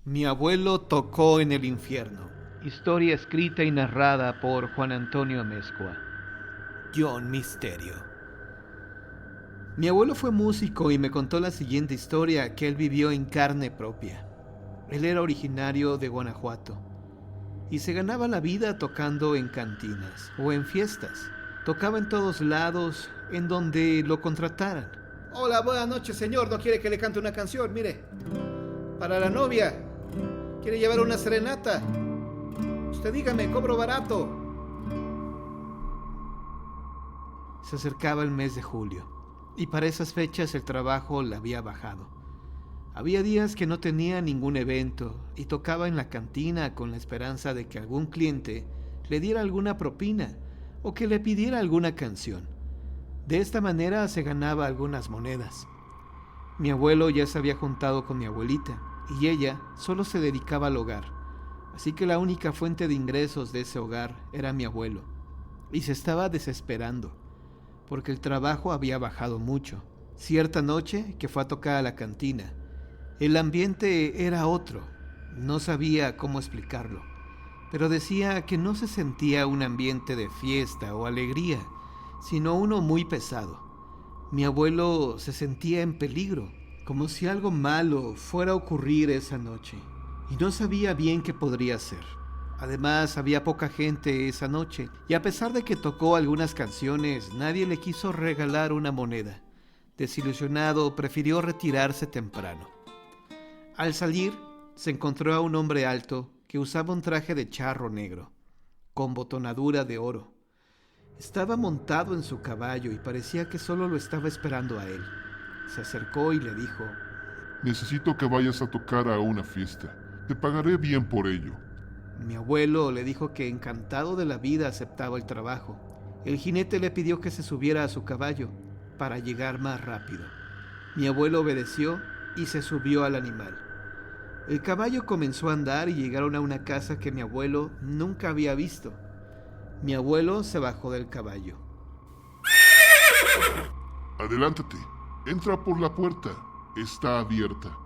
Mi abuelo tocó en el infierno. Historia escrita y narrada por Juan Antonio Amezcua. John Misterio. Mi abuelo fue músico y me contó la siguiente historia que él vivió en carne propia. Él era originario de Guanajuato y se ganaba la vida tocando en cantinas o en fiestas. Tocaba en todos lados en donde lo contrataran. Hola, buenas noches, señor. ¿No quiere que le cante una canción? Mire, para la novia. ¿Quiere llevar una serenata? Usted dígame, cobro barato. Se acercaba el mes de julio y para esas fechas el trabajo le había bajado. Había días que no tenía ningún evento y tocaba en la cantina con la esperanza de que algún cliente le diera alguna propina o que le pidiera alguna canción. De esta manera se ganaba algunas monedas. Mi abuelo ya se había juntado con mi abuelita y ella solo se dedicaba al hogar, así que la única fuente de ingresos de ese hogar era mi abuelo, y se estaba desesperando, porque el trabajo había bajado mucho. Cierta noche que fue a tocar a la cantina, el ambiente era otro, no sabía cómo explicarlo, pero decía que no se sentía un ambiente de fiesta o alegría, sino uno muy pesado. Mi abuelo se sentía en peligro, como si algo malo fuera a ocurrir esa noche, y no sabía bien qué podría hacer. Además, había poca gente esa noche, y a pesar de que tocó algunas canciones, nadie le quiso regalar una moneda. Desilusionado, prefirió retirarse temprano. Al salir, se encontró a un hombre alto que usaba un traje de charro negro, con botonadura de oro. Estaba montado en su caballo y parecía que solo lo estaba esperando a él. Se acercó y le dijo: Necesito que vayas a tocar a una fiesta. Te pagaré bien por ello. Mi abuelo le dijo que encantado de la vida aceptaba el trabajo. El jinete le pidió que se subiera a su caballo para llegar más rápido. Mi abuelo obedeció y se subió al animal. El caballo comenzó a andar y llegaron a una casa que mi abuelo nunca había visto. Mi abuelo se bajó del caballo. Adelántate. Entra por la puerta. Está abierta.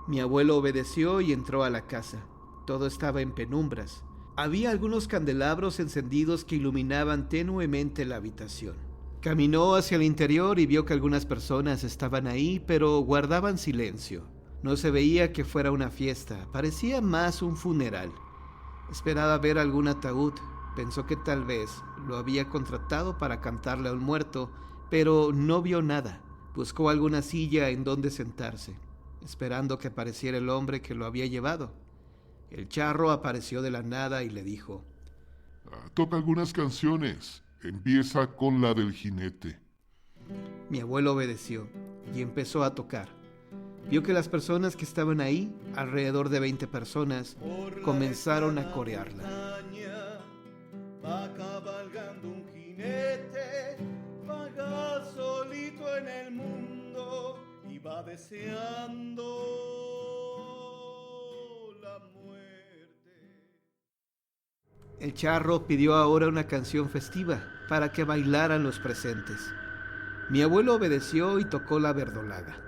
Mi abuelo obedeció y entró a la casa. Todo estaba en penumbras. Había algunos candelabros encendidos que iluminaban tenuemente la habitación. Caminó hacia el interior y vio que algunas personas estaban ahí, pero guardaban silencio. No se veía que fuera una fiesta, parecía más un funeral. Esperaba ver algún ataúd. Pensó que tal vez lo había contratado para cantarle a un muerto, pero no vio nada. Buscó alguna silla en donde sentarse, esperando que apareciera el hombre que lo había llevado. El charro apareció de la nada y le dijo: Toca algunas canciones. Empieza con la del jinete. Mi abuelo obedeció y empezó a tocar. Vio que las personas que estaban ahí, alrededor de 20 personas, comenzaron a corearla. Va cabalgando un jinete, vaga solito en el mundo y va deseando la muerte. El charro pidió ahora una canción festiva para que bailaran los presentes. Mi abuelo obedeció y tocó la verdolaga.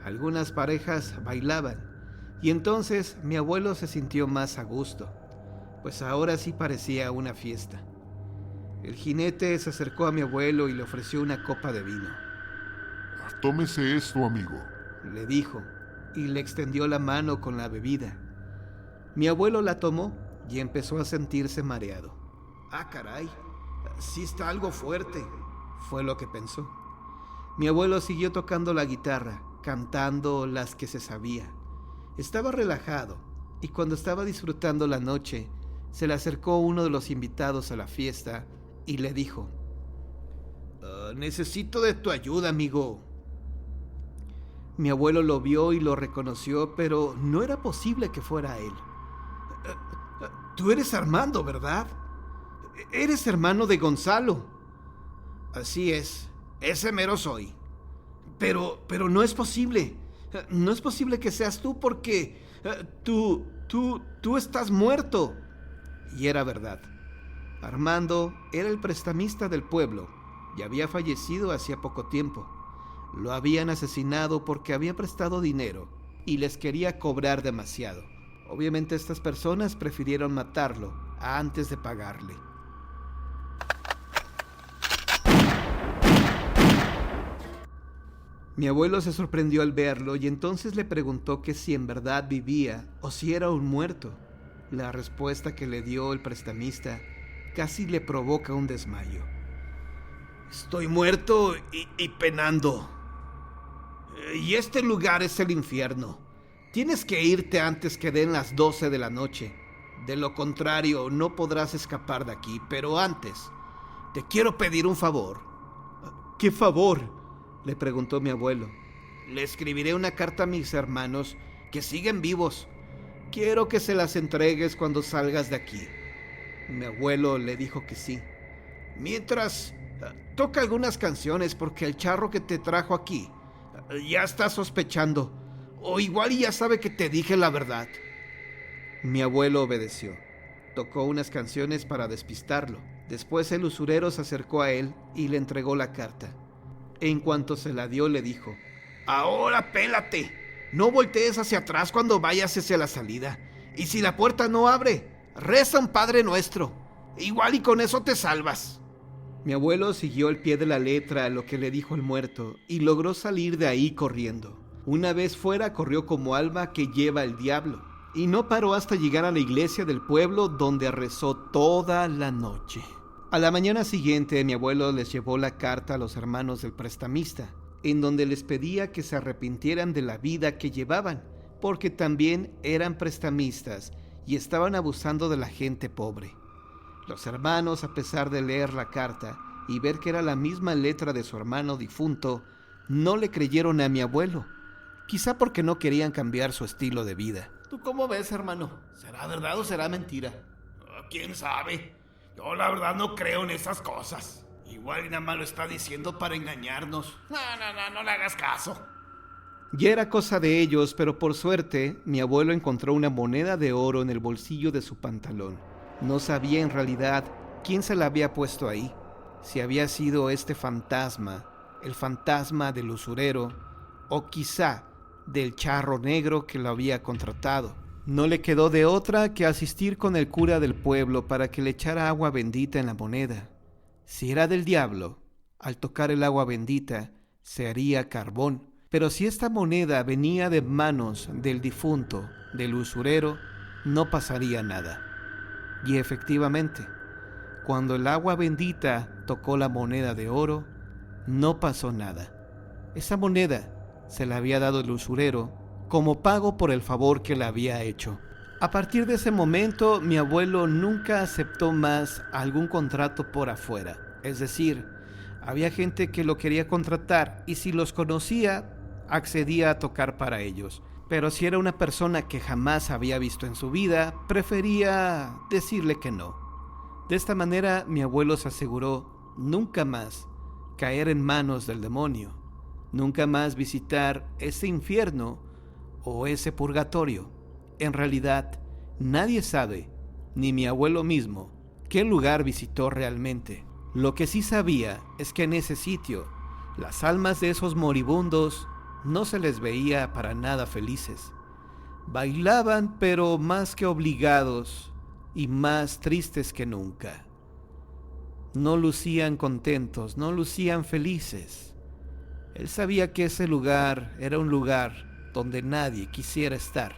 Algunas parejas bailaban y entonces mi abuelo se sintió más a gusto, pues ahora sí parecía una fiesta. El jinete se acercó a mi abuelo y le ofreció una copa de vino. Tómese esto, amigo, le dijo, y le extendió la mano con la bebida. Mi abuelo la tomó y empezó a sentirse mareado. Ah, caray, sí está algo fuerte, fue lo que pensó. Mi abuelo siguió tocando la guitarra, cantando las que se sabía. Estaba relajado, y cuando estaba disfrutando la noche, se le acercó uno de los invitados a la fiesta y le dijo: necesito de tu ayuda, amigo. Mi abuelo lo vio y lo reconoció, pero no era posible que fuera él. Tú eres Armando, ¿verdad? Eres hermano de Gonzalo. Así es, ese mero soy. Pero no es posible. No es posible que seas tú porque tú estás muerto. Y era verdad. Armando era el prestamista del pueblo y había fallecido hacía poco tiempo. Lo habían asesinado porque había prestado dinero y les quería cobrar demasiado. Obviamente estas personas prefirieron matarlo antes de pagarle. Mi abuelo se sorprendió al verlo y entonces le preguntó que si en verdad vivía o si era un muerto. La respuesta que le dio el prestamista casi le provoca un desmayo. Estoy muerto y penando. Y este lugar es el infierno. Tienes que irte antes que den las 12 de la noche. De lo contrario, no podrás escapar de aquí. Pero antes, te quiero pedir un favor. ¿Qué favor?, le preguntó mi abuelo. Le escribiré una carta a mis hermanos que siguen vivos. Quiero que se las entregues cuando salgas de aquí. Mi abuelo le dijo que sí. Mientras, toca algunas canciones porque el charro que te trajo aquí ya está sospechando. O igual ya sabe que te dije la verdad. Mi abuelo obedeció. Tocó unas canciones para despistarlo. Después el usurero se acercó a él y le entregó la carta. En cuanto se la dio, le dijo: Ahora pélate. No voltees hacia atrás cuando vayas hacia la salida. Y si la puerta no abre, reza un Padre Nuestro. Igual y con eso te salvas. Mi abuelo siguió al pie de la letra lo que le dijo el muerto y logró salir de ahí corriendo. Una vez fuera, corrió como alma que lleva el diablo y no paró hasta llegar a la iglesia del pueblo, donde rezó toda la noche. A la mañana siguiente, mi abuelo les llevó la carta a los hermanos del prestamista, en donde les pedía que se arrepintieran de la vida que llevaban, porque también eran prestamistas y estaban abusando de la gente pobre. Los hermanos, a pesar de leer la carta y ver que era la misma letra de su hermano difunto, no le creyeron a mi abuelo, quizá porque no querían cambiar su estilo de vida. ¿Tú cómo ves, hermano? ¿Será verdad o será mentira? ¿Quién sabe? Yo la verdad no creo en esas cosas. Igual y nada más lo está diciendo para engañarnos. No le hagas caso. Ya era cosa de ellos, pero por suerte, mi abuelo encontró una moneda de oro en el bolsillo de su pantalón. No sabía en realidad quién se la había puesto ahí, si había sido este fantasma, el fantasma del usurero, o quizá del charro negro que lo había contratado. No le quedó de otra que asistir con el cura del pueblo para que le echara agua bendita en la moneda. Si era del diablo, al tocar el agua bendita se haría carbón. Pero si esta moneda venía de manos del difunto, del usurero, no pasaría nada. Y efectivamente, cuando el agua bendita tocó la moneda de oro, no pasó nada. Esa moneda se la había dado el usurero como pago por el favor que le había hecho. A partir de ese momento, mi abuelo nunca aceptó más algún contrato por afuera. Es decir, había gente que lo quería contratar y si los conocía, accedía a tocar para ellos. Pero si era una persona que jamás había visto en su vida, prefería decirle que no. De esta manera, mi abuelo se aseguró nunca más caer en manos del demonio, nunca más visitar ese infierno o ese purgatorio. En realidad, nadie sabe, ni mi abuelo mismo, qué lugar visitó realmente. Lo que sí sabía es que en ese sitio, las almas de esos moribundos no se les veía para nada felices. Bailaban, pero más que obligados y más tristes que nunca. No lucían contentos, no lucían felices. Él sabía que ese lugar era un lugar donde nadie quisiera estar.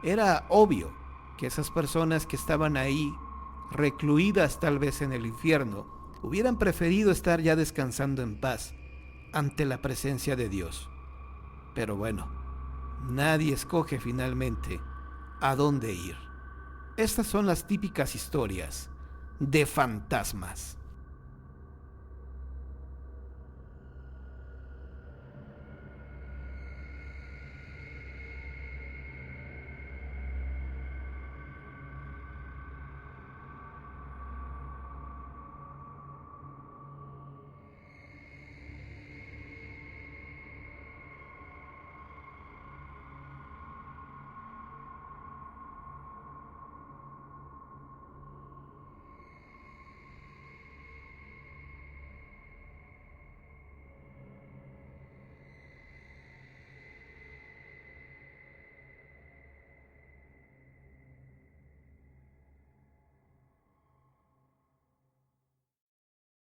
Era obvio que esas personas que estaban ahí, recluidas tal vez en el infierno, hubieran preferido estar ya descansando en paz ante la presencia de Dios. Pero bueno, nadie escoge finalmente a dónde ir. Estas son las típicas historias de fantasmas.